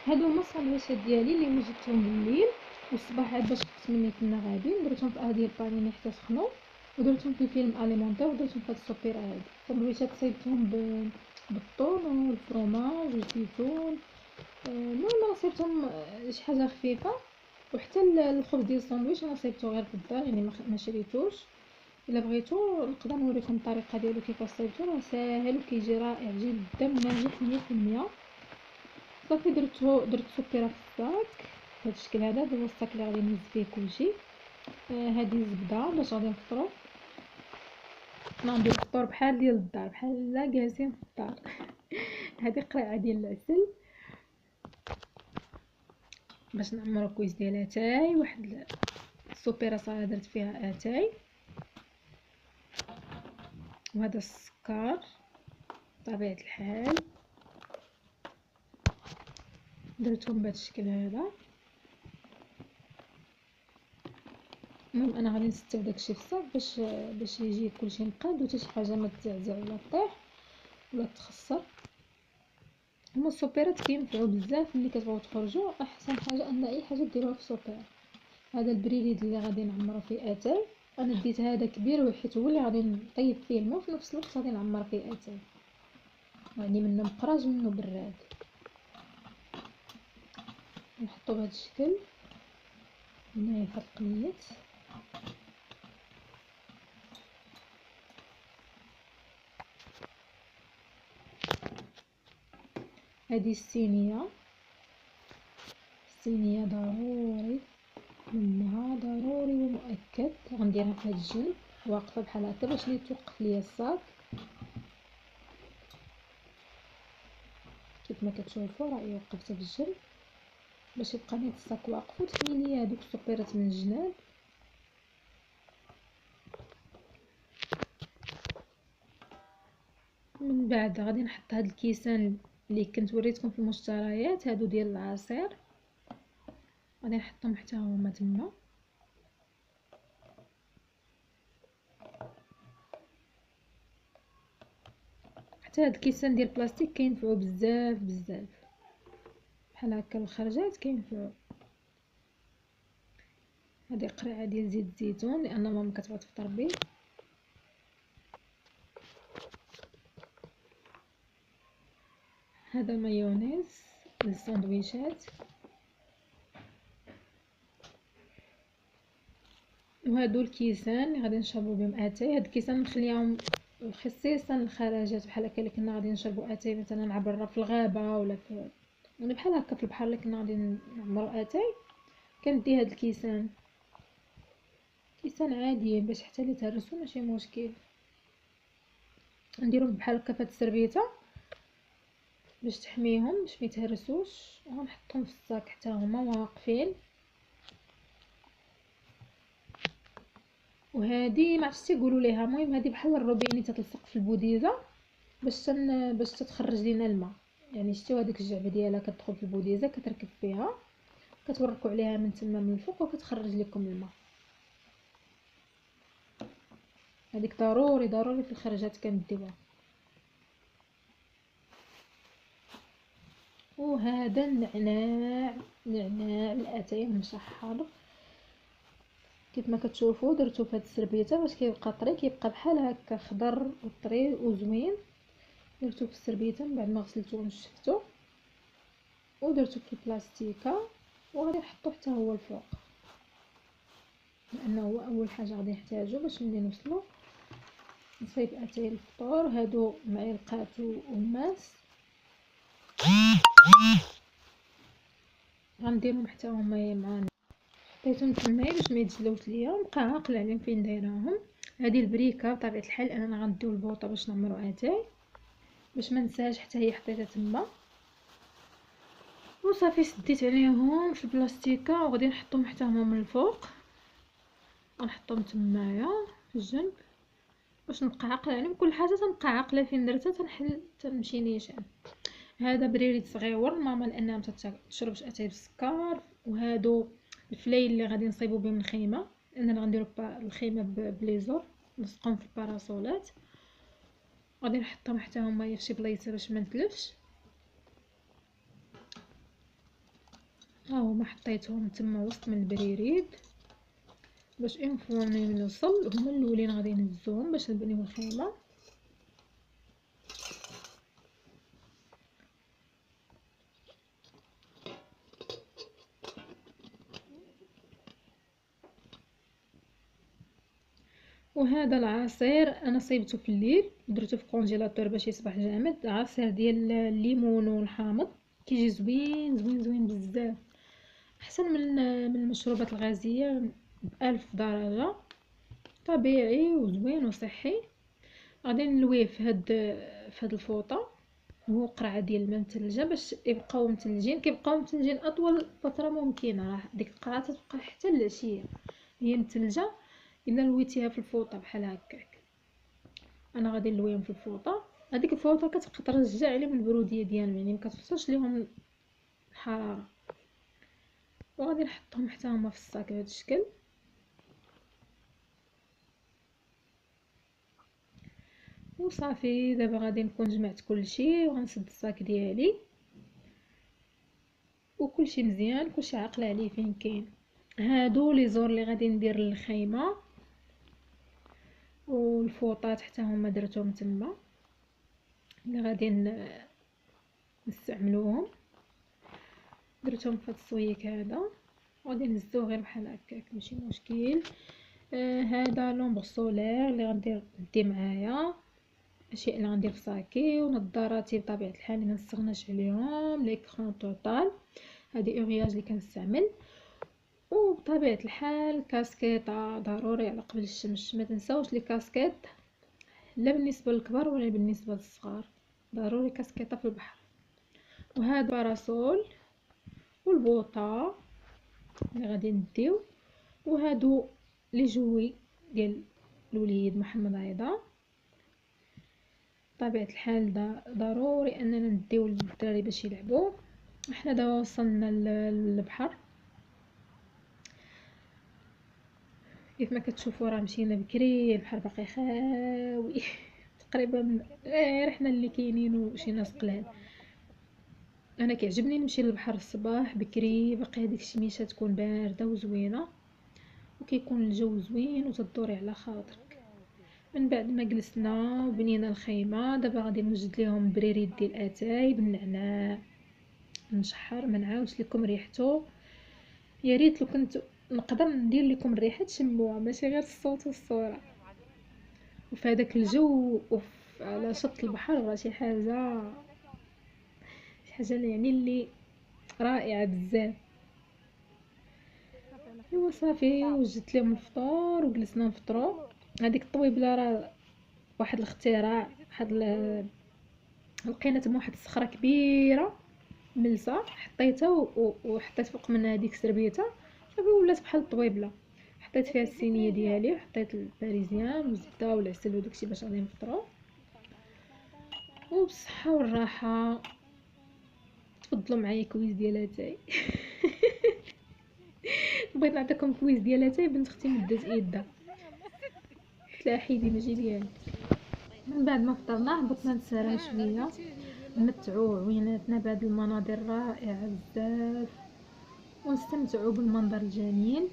هادو هما الساندويشات ديالي اللي وجدتهم بالليل، والصباح عاد باش فقت مني كنا غاديين درتهم في هادي البانيني حتى سخنوا، ودرتهم في فيلم اليمونتير ودرتهم في هاد السوبيره هادي. الساندويشات صيبتهم بالطون والفرomاج والزيتون. المهم صيبتهم شي حاجه خفيفه. وحتى الخبز ديال الساندويش انا صيبته غير في الدار، يعني ما شريتوش. الا بغيتو نقدر نوريكم الطريقه ديالو كيفاش صيبتو، راه ساهل وكيجي رائع جدا وناجح 100%. صافي درت سكر في الصاك بهذا الشكل هذا هو الصاك اللي غادي نهز فيه كلشي. هذه الزبده باش غادي نفطرو. حنا نديرو الفطور بحال ديال الدار، بحال جالسين في الدار. هذه قرعه ديال العسل باش نعمرو كويس ديال اتاي، واحد السوبيره صغيره درت فيها اتاي، وهذا السكر بطبيعه الحال درتهم بهذا الشكل هذا. المهم انا غادي نستف داكشي في الصاك باش يجي كلشي مقاد وحتى شي حاجه ما تزعزع ولا طيح ولا تخسر. هما السوبيرات كينفعوا بزاف ملي كتبغيو تخرجوا، احسن حاجه ان اي حاجه ديروها في سوبير. هذا البريليد اللي غادي نعمرو فيه اتاي، انا ديت هذا كبير حيت هو اللي غادي نطيب فيه الماء وفي نفس الوقت غادي نعمر فيه اتاي، يعني منه مقراج منه براد. نحطو بهذا الشكل هنايا في القنيت. هذه الصينيه ضروري منها ضروري ومؤكد غنديرها في هذا الجنب واقفه بحال هكا باش يتوقف ليا الصاك. كيف ما كتشوفوا راه وقفته في الجنب باش يبقى نيت الصاك واقف، وتحمي ليا هذوك السوبيرات من الجناب. من بعد غادي نحط هاد الكيسان اللي كنت وريتكم في المشتريات، هادو ديال العصير، غادي نحطهم حتى هما تما. حتى هاد الكيسان ديال البلاستيك كينفعوا بزاف بزاف بحال هكا الخرجات كينفعوا. هذه قرعه ديال زيت الزيتون لان ماما كتبغي تفطر به. هذا مايونيز للساندويشات، وهادو الكيسان اللي غادي نشربوا بهم اتاي. هاد الكيسان نخليهم خصيصا الخرجات بحال هكا اللي كنا غادي نشربوا اتاي مثلا عبر في الغابه ولا في يعني بحال هكا في البحر اللي كنا غادي نعمروا اتاي. كندي هاد الكيسان عاديين باش حتى اللي تهرسوا ماشي مشكل، نديرهم بحال هكا فهاد السربيته باش تحميهم باش ما يتهرسوش، وغنحطهم في الصاك حتى هما واقفين. وهذه ما عرفتش تيقولوا ليها، المهم هذه بحال الروبيني تتلصق في البوديزه باش تتخرج لينا الماء. يعني شتيو هذيك الجعبه ديالها كتدخل في البوديزه كتركب فيها، كتوركوا عليها من تما من الفوق وكتخرج لكم الماء. هذيك ضروري في الخرجات كنديوها. وهذا النعناع الاتاي المشحر كيف ما كتشوفوا درتو في هذه السربيته باش كيبقى طري، كيبقى بحال هكا خضر وطري وزوين. درتو في السربيته من بعد ما غسلته ونشفته ودرتو في البلاستيكه، وغادي نحطو حتى هو الفوق لانه هو اول حاجه غادي نحتاجو باش ملي نوصلو نصايب اتاي الفطور. هادو معلقات وماس غنديرهم حتى هما معانا، حطيتهم تمايا باش ما يتجلوش ليا وبقى عليهم فين دايراهم. هذه البريكه بطبيعه الحال انا غنديو البوطه باش نعمرو اتاي باش ما نساهاش حتى هي حطيتها تما. وصافي سديت عليهم في البلاستيكه وغادي نحطهم حتى هما من الفوق، غنحطهم تمايا في الجنب باش نبقى عاقله عليهم. كل حاجه تنبقى عاقله فين درتها تنحل تنمشي نيشان. هذا بريريت صغيور ماما لانها متشربش اتاي بالسكر. وهادو الفلايل اللي غادي نصيبو بهم الخيمه لاننا غنديرو الخيمه بليزور نلصقهم في الباراسولات. غادي نحطهم حتى هما في شي بلايصه باش ما نتلفش. ها هما حطيتهم تما وسط من البريريد باش اون فوا نوصل هما الاولين غادي نهزوهم باش نبنيو الخيمه. وهذا العصير انا صيبته في الليل درته في كونجيلاتور باش يصبح جامد. عصير ديال الليمون والحامض كيجي زوين زوين زوين بزاف، احسن من المشروبات الغازيه بألف درجه، طبيعي وزوين وصحي. غادي نلويه في هاد الفوطه، هو قرعه ديال الماء مثلجه باش يبقاو متلجين. كيبقاو متلجين اطول فتره ممكنه، راه ديك القرعه تبقى حتى العشيه هي متلجه الا لويتيها في الفوطه بحال هكاك. انا غادي نلويهم في الفوطه، هذيك الفوطه كتبقى ترجع عليهم البروديه ديالهم، يعني مكتوصلش ليهم الحراره. وغادي نحطهم حتى هما في الصاك بهذا الشكل. وصافي دابا غادي نكون جمعت كلشي وغنسد الصاك ديالي وكلشي مزيان، كلشي عاقله عليه فين كاين. هادو لي زور اللي غادي ندير للخيمه، والفوطات حتى هما درتهم تما اللي غادي نستعملوهم، درتهم في هاد الصويك هذا وغادي نهزوه غير بحال هكاك ماشي مشكل. هذا لومبر سولير اللي غندير ندي معايا، الاشياء اللي غندير في صاكي، ونظاراتي بطبيعه الحال ما نستغناش عليهم، ليكرون توتال هذه اورياج اللي كنستعمل، وبطبيعه الحال كاسكيطه ضروري على قبل الشمس. ما تنساوش لي كاسكيط لا بالنسبه للكبار ولا بالنسبه للصغار، ضروري كاسكيطه في البحر. وهذا باراسول والبوطه اللي غادي نديو، وهادو لي جوي ديال الوليد محمد ايضا. بطبيعه الحال ضروري اننا نديو للدراري باش يلعبوا. احنا دابا وصلنا للبحر كيف ما كتشوفوا، راه مشينا بكري، البحر باقي خاوي تقريبا غير احنا اللي كاينين وشي ناس قلال. انا كيعجبني نمشي للبحر الصباح بكري، باقي هذيك الشميشه تكون بارده وزوينه وكيكون الجو زوين وتدوري على خاطرك. من بعد ما جلسنا وبنينا الخيمه، دابا غادي نوجد ليهم بريريد ديال اتاي بالنعناع نشحر، ما نعاودش لكم ريحته. يا ريت لو كنت نقدر ندير لكم الريحه تشموها ماشي غير الصوت والصوره. وفي هذاك الجو على شط البحر راه شي حاجه يعني اللي رائعه بزاف. ايوا صافي وجدت لهم الفطور وجلسنا نفطروا. هذيك الطويبله راه واحد الاختراع، لقينا تما واحد الصخره كبيره ملسه، حطيتها وحطيت فوق منها هذيك السربيته صافي ولات بحال الطويبله. حطيت فيها الصينيه ديالي وحطيت الباريزيان والزبده والعسل وداكشي باش غادي نفطروا وبالصحه والراحه. تفضلوا معايا كويس ديال اتاي بغيت نعطيكم كويس ديال اتاي، بنت اختي مدات يدها قلت لها حيدي ماشي ديالي. من بعد ما فطرنا هبطنا نتسارى شويه، نمتعوا عويناتنا بهاد المناظر رائعه بزاف ونستمتعوا بالمنظر الجميل.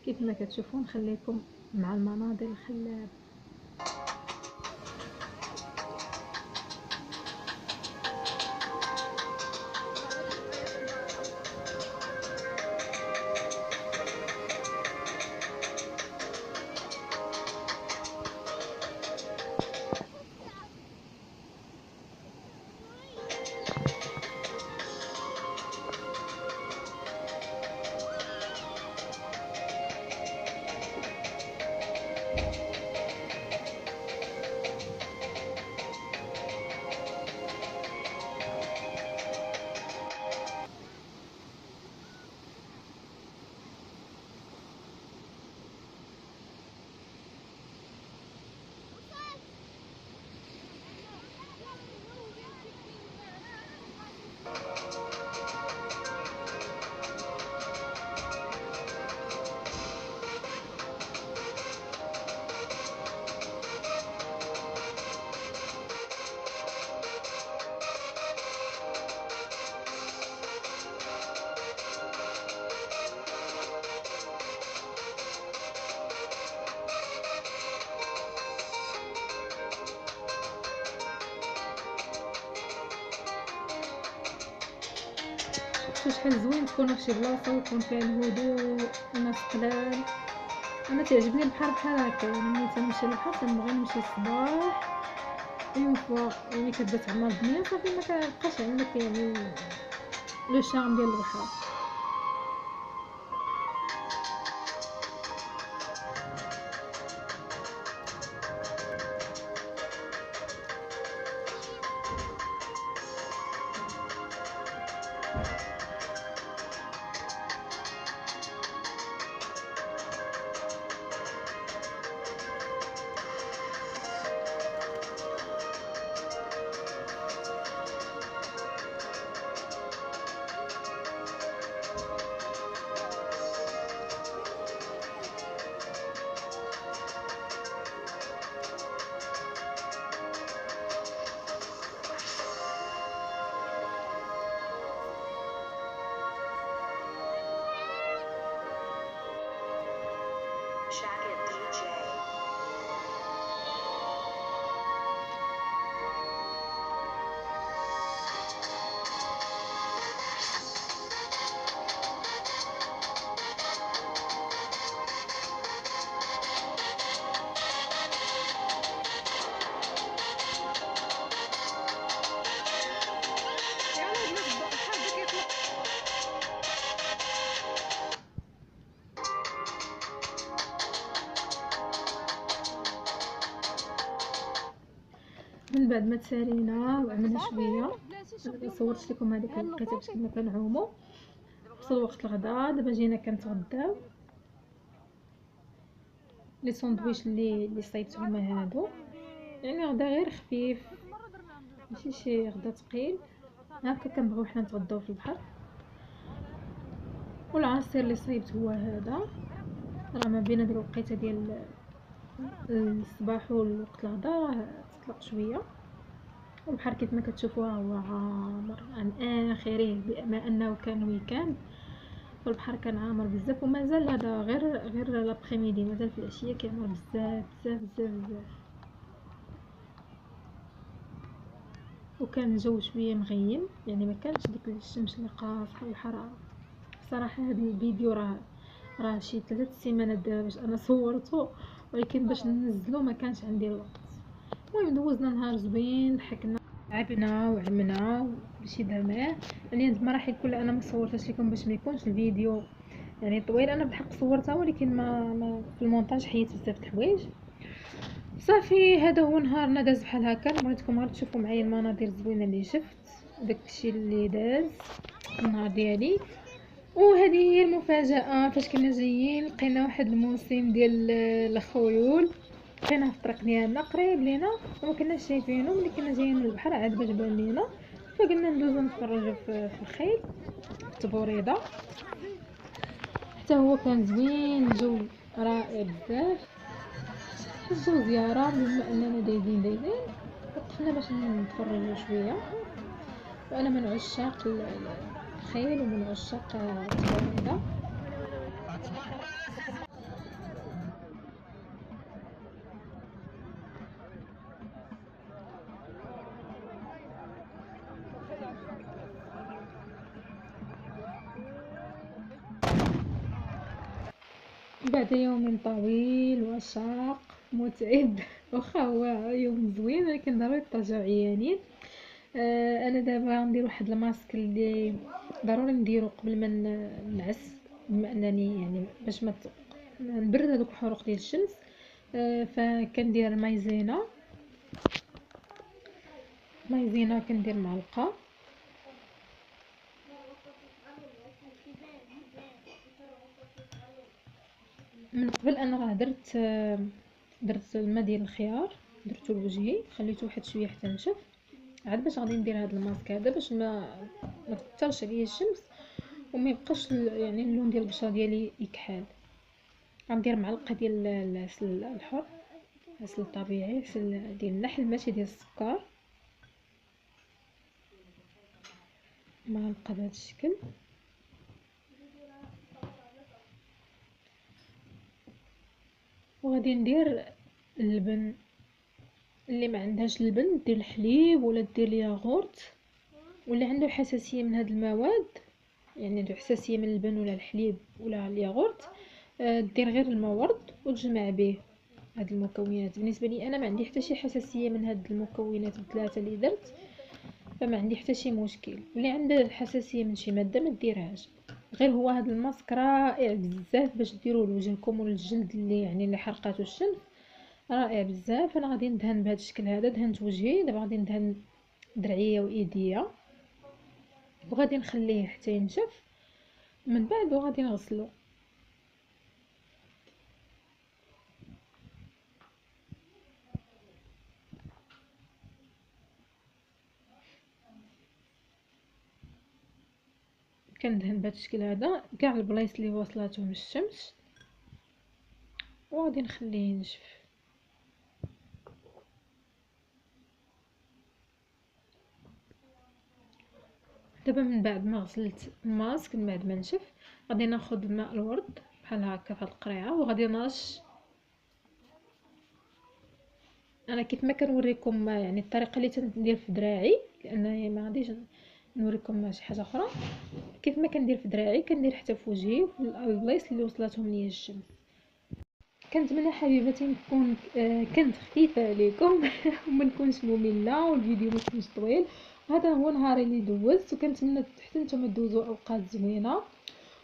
كيف ما كتشوفوا نخليكم مع المناظر الخلابه. شو شحال زوين تكونوا في شي بلاصه ويكون فيها الهدوء والناس قلال. انا تعجبني البحر بحال هكا، يعني ملي تنمشي للبحر تنبغي نمشي الصباح اون فوا يعني كتبدا تعمر الدنيا صافي ما كتبقاش عندك يعني لو شارم ديال البحر. Shacket DJ. من بعد ما تسالينا وعملنا شويه صورت لكم هذيك الوقيته باش كنا كنعوموا. وصل وقت الغداء، دابا جينا كنتغداو. لي ساندويش اللي صايبت هما هادو، يعني غدا غير خفيف ماشي شي غدا ثقيل، هكا كنبغيو حنا نتغداو في البحر. والعصير اللي صايبت هو هذا، راه ما بين هاد الوقيته ديال الصباح والوقت الغدا راه تطلق شويه، والبحر كيف ما كتشوفوها هو عامر عن اخره، بما انه كان ويكاند والبحر كان عامر بزاف. ومازال هذا غير لابخيميدي، مازال في العشيه كيعمر بزاف بزاف بزاف بزاف. وكان الجو شويه مغيم، يعني ما كانش ديك الشمس اللي قاصحه والحراره. صراحه هذا الفيديو راه شي 3 سيمانات دابا باش انا صورته، ولكن باش ننزلو ما كانش عندي الوقت. المهم دوزنا نهار زوين، ضحكنا لعبنا وعمنا بشي دماغ. يعني هاد المراحل كلها انا ما صورتهاش لكم باش ما يكونش الفيديو يعني طويل. انا بالحق صورتها ولكن ما في المونتاج حيت بزاف د الحوايج. صافي هذا هو نهارنا داز بحال هكا. بغيتكم غير تشوفوا معايا المناظر الزوينه اللي شفت، داكشي اللي داز النهار ديالي. وهذه هي المفاجاه، فاش كنا جايين لقينا واحد الموسم ديال الخيول، لقيناه في الطريق ديالنا قريب لينا وما كناش شايفينه. ملي كنا جايين من البحر عاد باش بان لينا، فقلنا ندوزو نتفرجوا في الخيل في تبوريده. حتى هو كان زوين، الجو رائع بزاف. الجو زياره بما اننا دايزين وقفنا باش نتفرجوا شويه. وانا من عشاق الخيل ومن عشاق التبوريده. بعد يوم طويل وشاق متعب واخا هو يوم زوين ولكن ضروري ترجعوا عيانين. انا دابا غندير واحد الماسك اللي ضروري نديرو قبل ما نعس، بما انني يعني باش ما نبرد هذوك الحروق ديال الشمس. فكندير مايزينا كندير معلقه. من قبل انا راه درت الماء ديال الخيار، درتو لوجهي خليته واحد شويه حتى نشف، عاد باش غادي ندير هذا الماسك هذا باش ما تثرش عليا الشمس وما يبقاش يعني اللون ديال البشره ديالي يكحل. غندير معلقه ديال العسل الحر، عسل طبيعي، عسل ديال النحل ماشي ديال السكر، معلقه بهذا الشكل. وغادي ندير اللبن، اللي ما عندهاش اللبن دير الحليب ولا دير الياغورت، ولا عنده حساسيه من هاد المواد يعني عنده حساسيه من اللبن ولا الحليب ولا الياغورت، دير غير الماء ورد وتجمع به هاد المكونات. بالنسبه لي انا ما عندي حتى شي حساسيه من هاد المكونات الثلاثه اللي درت، فما عندي حتى شي مشكل. اللي عنده الحساسيه من شي ماده ما ديرهاش. غير هو هاد الماسك رائع بزاف باش ديروه لوجهكم وللجلد اللي يعني اللي حرقاتو الشمس، رائع بزاف. انا غادي ندهن بهذا الشكل هذا، دهنت وجهي، دابا غادي ندهن درعيه وايديا وغادي نخليه حتى ينشف من بعد وغادي نغسلو. كندهن بهذا الشكل هذا كاع البلايص اللي وصلاتهم الشمس وغادي نخليه ينشف. دابا من بعد ما غسلت الماسك، من بعد ما نشف، غادي ناخذ الماء الورد بحال هكا في هاد القريعه وغادي نرش. انا كيف ما كنوريكم يعني الطريقه اللي تندير في دراعي، لان ما غاديش نوريكم شي حاجه اخرى، كيف ما كندير في دراعي كندير حتى في وجهي وفي البلايص اللي وصلتهم ليا الشمس. كنتمنى حبيباتي نكون كنت خفيفه عليكم وما نكونش ممله والفيديو ما يكونش طويل. هذا هو نهاري اللي دوزت، وكنتمنى حتى نتوما دوزوا اوقات زوينه،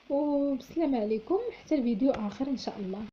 وبسلام عليكم حتى الفيديو اخر ان شاء الله.